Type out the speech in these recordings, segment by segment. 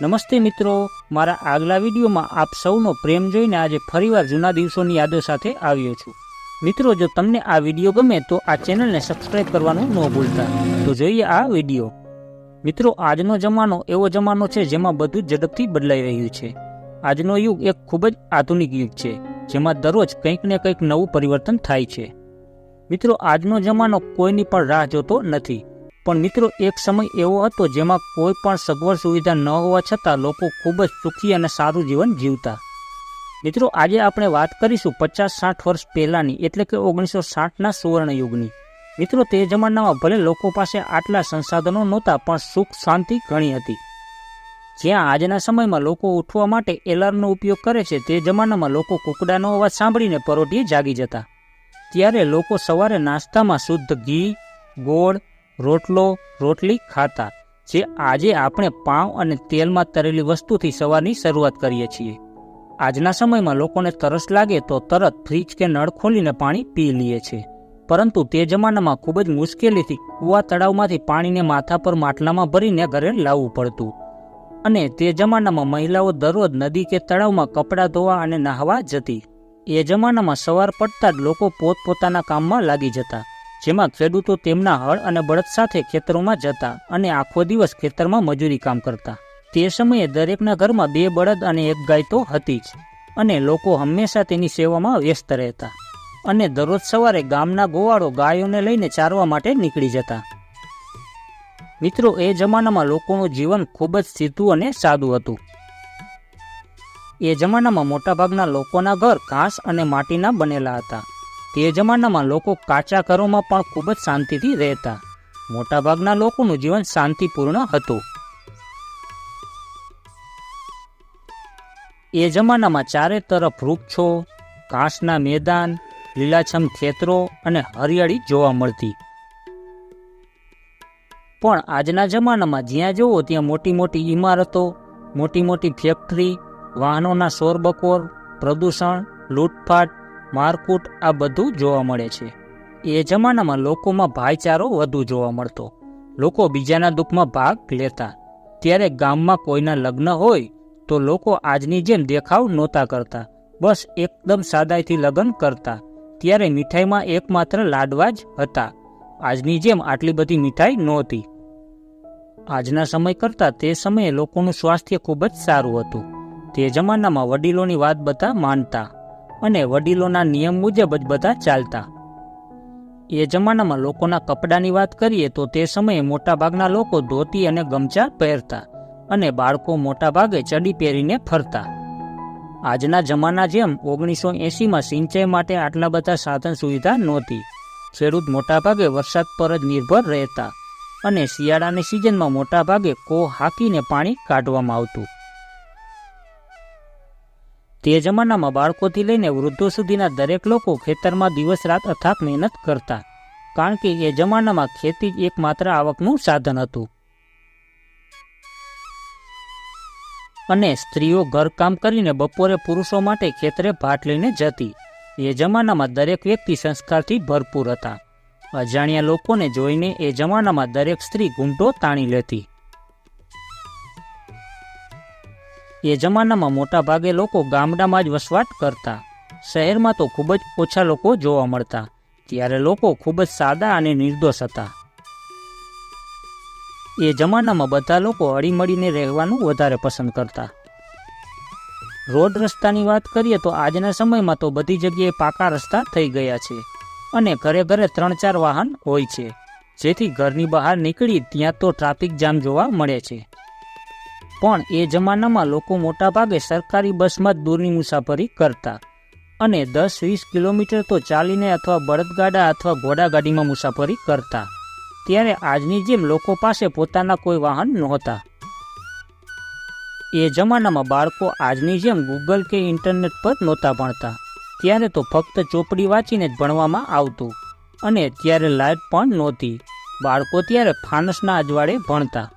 નમસ્તે મિત્રો, મારા આગલા વિડીયોમાં આપ સૌનો પ્રેમ જોઈને આજે ફરીવાર જૂના દિવસોની યાદો સાથે આવ્યો છું। મિત્રો, જો તમને આ વિડીયો ગમે તો આ ચેનલને સબસ્ક્રાઇબ કરવાનું ન ભૂલતા। તો જોઈએ આ વિડીયો। મિત્રો, આજનો જમાનો એવો જમાનો છે જેમાં બધું ઝડપથી બદલાઈ રહ્યું છે। આજનો યુગ એક ખૂબ જ આધુનિક યુગ છે જેમાં દરરોજ કંઈક ને કંઈક નવું પરિવર્તન થાય છે। મિત્રો, આજનો જમાનો કોઈની પણ રાહ જોતો નથી, પણ મિત્રો એક સમય એવો હતો જેમાં કોઈ પણ સગવડ સુવિધા ન હોવા છતાં લોકો ખૂબ જ સુખી અને સારું જીવન જીવતા। મિત્રો, આજે આપણે વાત કરીશું 50-60 વર્ષ પહેલાંની, એટલે કે 1960ના સુવર્ણ યુગની। મિત્રો, તે જમાનામાં ભલે લોકો પાસે આટલા સંસાધનો નહોતા, પણ સુખ શાંતિ ઘણી હતી। જ્યાં આજના સમયમાં લોકો ઉઠવા માટે એલાર્મનો ઉપયોગ કરે છે, તે જમાનામાં લોકો કુકડાનો અવાજ સાંભળીને પરોઢિયે જાગી જતા। ત્યારે લોકો સવારે નાસ્તામાં શુદ્ધ ઘી, ગોળ, રોટલો, રોટલી ખાતા, જે આજે આપણે પાઉં અને તેલમાં તળેલી વસ્તુથી સવારની શરૂઆત કરીએ છીએ। આજના સમયમાં લોકોને તરસ લાગે તો તરત ફ્રીજ કે નળ ખોલીને પાણી પી લઈએ છે, પરંતુ તે જમાનામાં ખૂબ જ મુશ્કેલીથી કૂવા તળાવમાંથી પાણીને માથા પર માટલામાં ભરીને ઘરે લાવવું પડતું, અને તે જમાનામાં મહિલાઓ દરરોજ નદી કે તળાવમાં કપડાં ધોવા અને નહાવા જતી। એ જમાનામાં સવાર પડતા જ લોકો પોતપોતાના કામમાં લાગી જતા, જેમાં ખેડૂતો તેમના હળ અને બળદ સાથે ખેતરોમાં જતા અને આખો દિવસ ખેતરમાં મજૂરી કામ કરતા। તે સમયે દરેકના ઘરમાં 2 બળદ અને 1 ગાય તો હતી જ, અને લોકો હંમેશા તેની સેવામાં વ્યસ્ત રહેતા, અને દરરોજ સવારે ગામના ગોવાળો ગાયોને લઈને ચારવા માટે નીકળી જતા। મિત્રો, એ જમાનામાં લોકોનું જીવન ખૂબ જ સીધું અને સાદું હતું। એ જમાનામાં મોટાભાગના લોકોના ઘર ઘાસ અને માટીના બનેલા હતા। તે જમાનામાં લોકો કાચા ઘરોમાં પણ ખૂબ જ શાંતિથી રહેતા। મોટાભાગના લોકોનું જીવન શાંતિપૂર્ણ હતું। એ જમાનામાં ચારે તરફ વૃક્ષો, ઘાસના મેદાન, લીલાછમ ખેતરો અને હરિયાળી જોવા મળતી। પણ આજના જમાનામાં જ્યાં જુઓ ત્યાં મોટી મોટી ઇમારતો, મોટી મોટી ફેક્ટરી, વાહનોના શોરબકોર, પ્રદૂષણ, લૂંટફાટ, મારકૂટ આ બધું જોવા મળે છે। એ જમાનામાં લોકોમાં ભાઈચારો વધુ જોવા મળતો, લોકો બીજાના દુઃખમાં ભાગ લેતા। ત્યારે ગામમાં કોઈના લગ્ન હોય તો લોકો આજની જેમ દેખાવ નહોતા કરતા, બસ એકદમ સાદાઈથી લગ્ન કરતા। ત્યારે મીઠાઈમાં એકમાત્ર લાડવા જ હતા, આજની જેમ આટલી બધી મીઠાઈ નહોતી। આજના સમય કરતાં તે સમયે લોકોનું સ્વાસ્થ્ય ખૂબ જ સારું હતું। તે જમાનામાં વડીલોની વાત બધા માનતા અને વડીલોના નિયમ મુજબ જ બધા ચાલતા। એ જમાનામાં લોકોના કપડાની વાત કરીએ તો તે સમયે મોટાભાગના લોકો ધોતી અને ગમછા પહેરતા, અને બાળકો મોટાભાગે ચડી પહેરીને ફરતા। આજના જમાના જેમ 1980માં સિંચાઈ માટે આટલા બધા સાધન સુવિધા નહોતી। ખેડૂત મોટાભાગે વરસાદ પર જ નિર્ભર રહેતા, અને શિયાળાની સિઝનમાં મોટાભાગે કોહ હાંકીને પાણી કાઢવામાં આવતું। તે જમાનામાં બાળકોથી લઈને વૃદ્ધો સુધીના દરેક લોકો ખેતરમાં દિવસ રાત અથાક મહેનત કરતા, કારણ કે એ જમાનામાં ખેતી જ એકમાત્ર આવકનું સાધન હતું, અને સ્ત્રીઓ ઘરકામ કરીને બપોરે પુરુષો માટે ખેતરે ભાટ લઈને જતી। એ જમાનામાં દરેક વ્યક્તિ સંસ્કારથી ભરપૂર હતા। અજાણ્યા લોકોને જોઈને એ જમાનામાં દરેક સ્ત્રી ઘૂંટો તાણી લેતી। એ જમાનામાં મોટા ભાગે લોકો ગામડામાં જ વસવાટ કરતા, શહેરમાં તો ખૂબ જ ઓછા લોકો જોવા મળતા। ત્યારે લોકો ખૂબ જ સાદા અને નિર્દોષ હતા। એ જમાનામાં બધા લોકો હળીમળીને રહેવાનું વધારે પસંદ કરતા। રોડ રસ્તાની વાત કરીએ તો આજના સમયમાં તો બધી જગ્યાએ પાકા રસ્તા થઈ ગયા છે, અને ઘરે ઘરે 3-4 વાહન હોય છે, જેથી ઘરની બહાર નીકળી ત્યાં તો ટ્રાફિક જામ જોવા મળે છે। પણ એ જમાનામાં લોકો મોટાભાગે સરકારી બસમાં જ દૂરની મુસાફરી કરતા, અને 10-20 કિલોમીટર તો ચાલીને અથવા બળદગાડા અથવા ઘોડાગાડીમાં મુસાફરી કરતા। ત્યારે આજની જેમ લોકો પાસે પોતાના કોઈ વાહન નહોતા। એ જમાનામાં બાળકો આજની જેમ ગૂગલ કે ઇન્ટરનેટ પર નહોતા ભણતા। ત્યારે તો ફક્ત ચોપડી વાંચીને જ ભણવામાં આવતું, અને ત્યારે લાઇટ પણ નહોતી। બાળકો ત્યારે ફાનસના અજવાળે ભણતા।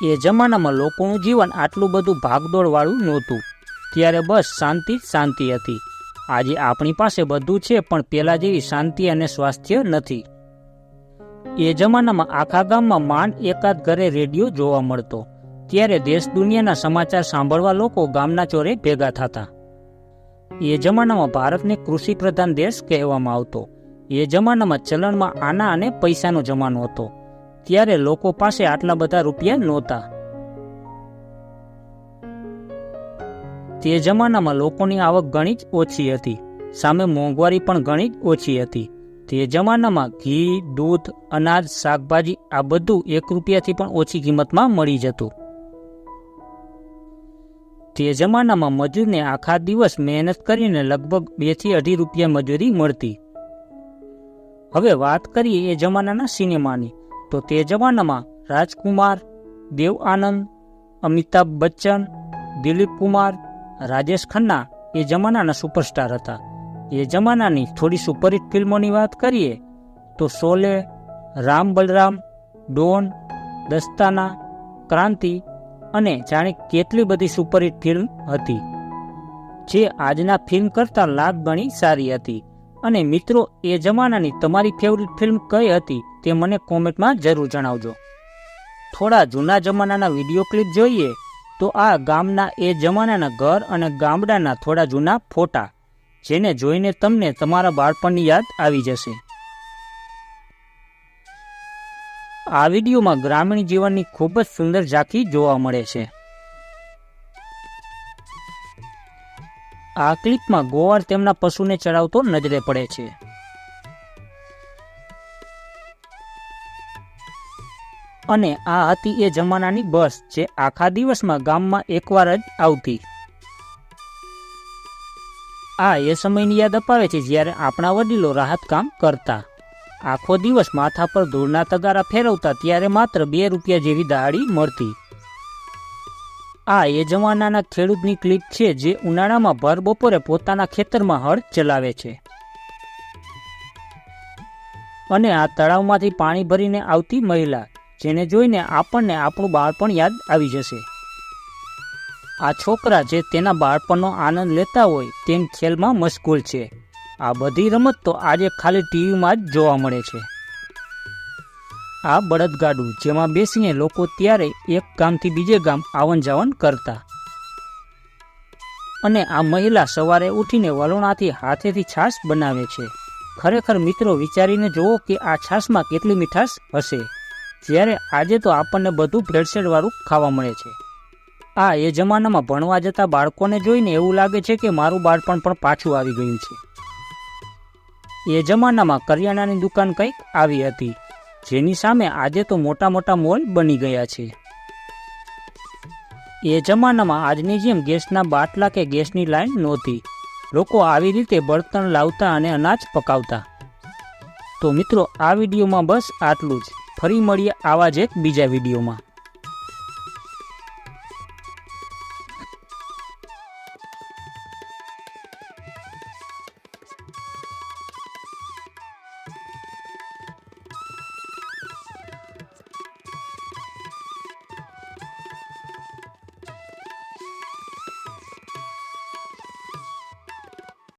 એ જમાનામાં લોકોનું જીવન આટલું બધું ભાગદોડવાળું નહોતું, ત્યારે બસ શાંતિ જ શાંતિ હતી। આજે આપણી પાસે બધું છે, પણ પહેલાં જેવી શાંતિ અને સ્વાસ્થ્ય નથી। એ જમાનામાં આખા ગામમાં માંડ એકાદ ઘરે રેડિયો જોવા મળતો, ત્યારે દેશ દુનિયાના સમાચાર સાંભળવા લોકો ગામના ચોરે ભેગા થતા. એ જમાનામાં ભારતને કૃષિ પ્રધાન દેશ કહેવામાં આવતો. એ જમાનામાં ચલણમાં આના અને પૈસાનો જમાનો હતો, ત્યારે લોકો પાસે આટલા બધા રૂપિયા નહોતા. તે જમાનામાં લોકોની આવક ઘણી જ ઓછી હતી, સામે મોંઘવારી પણ ઘણી જ ઓછી હતી. તે જમાનામાં ઘી, દૂધ, અનાજ, શાકભાજી આ બધું 1 રૂપિયાથી પણ ઓછી કિંમતમાં મળી જતું. તે જમાનામાં મજૂરને આખા દિવસ મહેનત કરીને લગભગ 2 થી 2.5 રૂપિયા મજૂરી મળતી. હવે વાત કરીએ એ જમાનાના સિનેમાની, તો તે જમાનામાં રાજકુમાર, દેવ આનંદ, અમિતાભ બચ્ચન, દિલીપ કુમાર, રાજેશ ખન્ના એ જમાનાના સુપરસ્ટાર હતા. એ જમાનાની થોડી સુપરહિટ ફિલ્મોની વાત કરીએ તો શોલે, રામ બલરામ, ડોન, દસ્તાના, ક્રાંતિ અને જાણે કેટલી બધી સુપરહિટ ફિલ્મ હતી, જે આજના ફિલ્મ કરતાં લાખ ગણી સારી હતી. અને મિત્રો, એ જમાનાની તમારી ફેવરિટ ફિલ્મ કઈ હતી તે મને કોમેન્ટમાં જરૂર જણાવજો. થોડા જૂના જમાનાના વિડીયો ક્લિપ જોઈએ તો આ ગામના એ જમાનાના ઘર અને ગામડાના થોડા જૂના ફોટા, જેને જોઈને તમને તમારા બાળપણની યાદ આવી જશે. આ વિડીયોમાં ગ્રામીણ જીવનની ખૂબ જ સુંદર ઝાંખી જોવા મળે છે. આ ક્લિપમાં ગોવાળ તેમના પશુને ચરાવતો નજરે પડે છે. અને આ હતી એ જમાનાની બસ, જે આખા દિવસમાં ગામમાં એકવાર જ આવતી. આ એ સમયની યાદ અપાવે છે જ્યારે આપણા વડીલો રાહત કામ કરતા, આખો દિવસ માથા પર ધૂળના તગારા ફેરવતા, ત્યારે માત્ર 2 રૂપિયા જેવી દાળી મળતી. આ એ જમાનાના ખેડૂતની ક્લિપ છે, જે ઉનાળામાં ભર બપોરે પોતાના ખેતરમાં હળ ચલાવે છે. અને આ તળાવમાંથી પાણી ભરીને આવતી મહિલા, જેને જોઈને આપણને આપણું બાળપણ યાદ આવી જશે. આ છોકરા જે તેના બાળપણનો આનંદ લેતા હોય તેમ ખેલમાં મશગુલ છે. આ બધી રમત તો આજે ખાલી ટીવીમાં જ જોવા મળે છે. આ બળદગાડું, જેમાં બેસીને લોકો ત્યારે એક ગામથી બીજે ગામ આવન જાવન કરતા. અને આ મહિલા સવારે ઉઠીને વલોણાથી હાથેથી છાશ બનાવે છે. ખરેખર મિત્રો, વિચારીને જુઓ કે આ છાશમાં કેટલી મીઠાશ હશે, જ્યારે આજે તો આપણને બધું ભેળસેળવાળું ખાવા મળે છે. આ એ જમાનામાં ભણવા જતા બાળકોને જોઈને એવું લાગે છે કે મારું બાળપણ પણ પાછું આવી ગયું છે. એ જમાનામાં કરિયાણાની દુકાન કંઈક આવી હતી, જેની સામે આજે તો મોટા મોટા મોલ બની ગયા છે. એ જમાનામાં આજની જેમ ગેસના બાટલા કે ગેસની લાઈન નહોતી. લોકો આવી રીતે બળતણ લાવતા અને અનાજ પકાવતા. તો મિત્રો, આ વિડીયોમાં બસ આટલું જ. ફરી મળીએ આવા જ એક બીજા વિડીયોમાં.